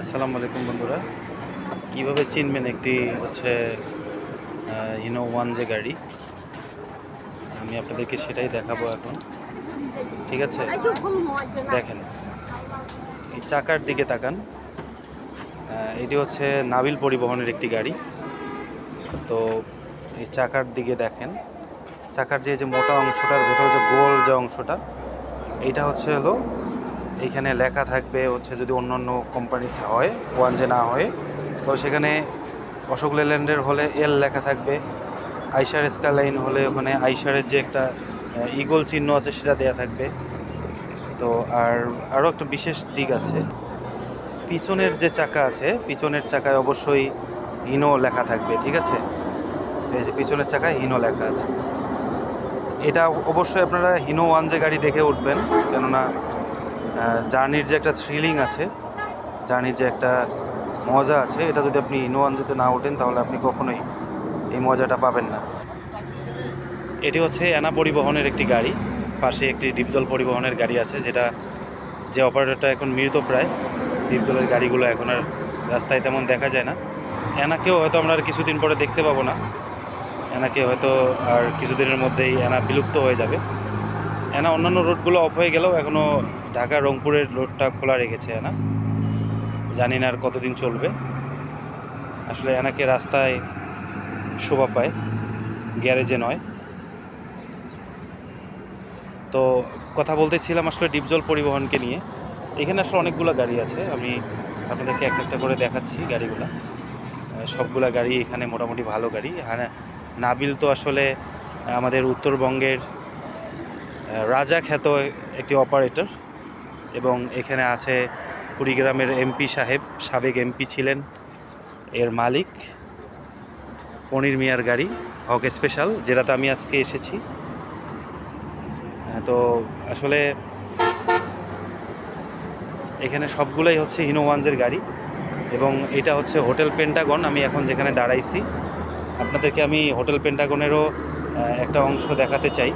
আসসালামু আলাইকুম বন্ধুরা, কিভাবে চিনবেন একটি হচ্ছে হিনো ওয়ান যে গাড়ি, আমি আপনাদেরকে সেটাই দেখাবো এখন। ঠিক আছে, দেখেন এই চাকার দিকে তাকান। এটি হচ্ছে নাবিল পরিবহনের একটি গাড়ি। তো এই চাকার দিকে দেখেন, চাকার যে মোটা অংশটার ভেতরে যে গোল যে অংশটা, এইটা হচ্ছে হলো এইখানে লেখা থাকবে হচ্ছে, যদি অন্য অন্য কোম্পানিতে হয়, ওয়ান যে না হয়, তো সেখানে অশোক লেল্যান্ডের হলে এল লেখা থাকবে, আইসার স্কাইলাইন হলে ওখানে আইসারের যে একটা ইগল চিহ্ন আছে সেটা দেয়া থাকবে। তো আরও একটা বিশেষ দিক আছে, পিছনের যে চাকা আছে, পিছনের চাকায় অবশ্যই হিনো লেখা থাকবে। ঠিক আছে, এই যে পিছনের চাকায় হিনো লেখা আছে। এটা অবশ্যই আপনারা হিনো ওয়ান যে গাড়ি দেখে উঠবেন, কেননা জার্নির যে একটা থ্রিলিং আছে, জার্নির যে একটা মজা আছে, এটা যদি আপনি হিনো ওয়ান যদি না ওঠেন তাহলে আপনি কখনোই এই মজাটা পাবেন না। এটি হচ্ছে অ্যানা পরিবহনের একটি গাড়ি, পাশে একটি ডিপজল পরিবহনের গাড়ি আছে, যেটা যে অপারেটরটা এখন মৃতপ্রায়। ডিপজলের গাড়িগুলো এখন আর রাস্তায় তেমন দেখা যায় না। অ্যানাকেও হয়তো আমরা আর কিছুদিন পরে দেখতে পাবো না, অ্যানাকে হয়তো আর কিছুদিনের মধ্যেই অ্যানা বিলুপ্ত হয়ে যাবে। অ্যানা অন্যান্য রোডগুলো অফ হয়ে গেলেও এখনও ঢাকা রংপুরের রোডটা খোলা রেখেছে অ্যানা, জানি না আর কতদিন চলবে। আসলে অ্যানাকে রাস্তায় শোভা পায়, গ্যারেজে নয়। তো কথা বলতেছিলাম আসলে ডিপজল পরিবহনকে নিয়ে। এখানে আসলে অনেকগুলো গাড়ি আছে, আমি আপনাদেরকে একটা একটা করে দেখাচ্ছি গাড়িগুলো। সবগুলা গাড়ি এখানে মোটামুটি ভালো গাড়ি। হ্যাঁ, নাবিল তো আসলে আমাদের উত্তরবঙ্গের রাজা খ্যাত একটি অপারেটর, এবং এখানে আছে কুড়িগ্রামের এমপি সাহেব, সাবেক এমপি ছিলেন এর মালিক। পনির মিয়ার গাড়ি হক স্পেশাল, যেটাতে আমি আজকে এসেছি। তো আসলে এখানে সবগুলোই হচ্ছে হিনো ওয়ানজের গাড়ি, এবং এটা হচ্ছে হোটেল পেন্টাগন। আমি এখন যেখানে দাঁড়াইছি আপনাদেরকে আমি হোটেল পেন্টাগনেরও একটা অংশ দেখাতে চাই।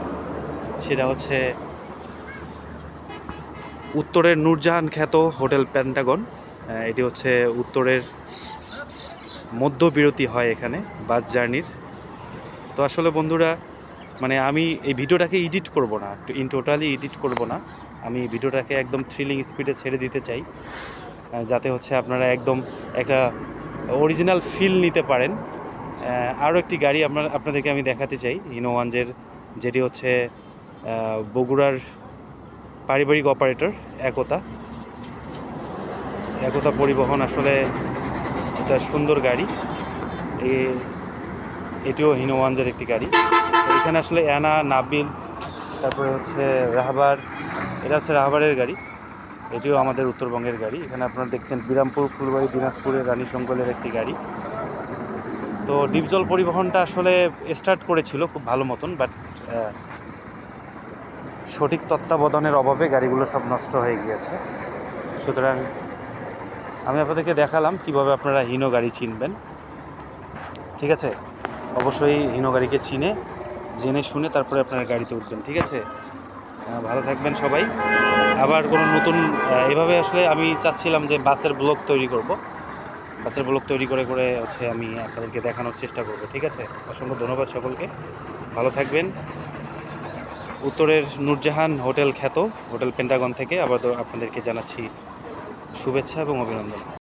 সেটা হচ্ছে উত্তরের নূরজাহান খ্যাত হোটেল পেন্টাগন। এটি হচ্ছে উত্তরের মধ্যবিরতি হয় এখানে বাস জার্নির। তো আসলে বন্ধুরা, মানে আমি এই ভিডিওটাকে এডিট করব না, ইন টোটালি এডিট করব না। আমি ভিডিওটাকে একদম থ্রিলিং স্পিডে ছেড়ে দিতে চাই, যাতে হচ্ছে আপনারা একদম একটা অরিজিনাল ফিল নিতে পারেন। আরও একটি গাড়ি আপনাদেরকে আমি দেখাতে চাই, হিনো ওয়ানজের, যেটি হচ্ছে বগুড়ার পারিবারিক অপারেটর একতা পরিবহন। আসলে এটা সুন্দর গাড়ি, এটিও হিনো ওয়ানজের একটি গাড়ি। এখানে আসলে অ্যানা, নাবিল, তারপরে হচ্ছে রাহবার, এটা হচ্ছে রাহবারের গাড়ি, এটিও আমাদের উত্তরবঙ্গের গাড়ি। এখানে আপনারা দেখছেন বিরামপুর, ফুলবাড়ি, দিনাজপুরের রানী শঙ্কলের একটি গাড়ি। তো ডিপজল পরিবহনটা আসলে স্টার্ট করেছিল খুব ভালো মতন, বাট সঠিক তত্ত্বাবধানের অভাবে গাড়িগুলো সব নষ্ট হয়ে গিয়েছে। সুতরাং আমি আপনাদেরকে দেখালাম কিভাবে আপনারা হিনো গাড়ি চিনবেন। ঠিক আছে, অবশ্যই হিনো গাড়িকে জেনে শুনে তারপরে আপনারা গাড়িতে উঠবেন। ঠিক আছে, ভালো থাকবেন সবাই। আবার কোনো নতুন এভাবে আসলে আমি চাচ্ছিলাম যে বাসের ব্লগ তৈরি করব, বাসের ব্লগ তৈরি করে করে হচ্ছে আমি আপনাদেরকে দেখানোর চেষ্টা করব। ঠিক আছে, অসংখ্য ধন্যবাদ সকলকে, ভালো থাকবেন। উত্তরের নূরজাহান হোটেল খ্যাত হোটেল পেন্টাগন থেকে আবার আপনাদেরকে জানাচ্ছি শুভেচ্ছা এবং অভিনন্দন।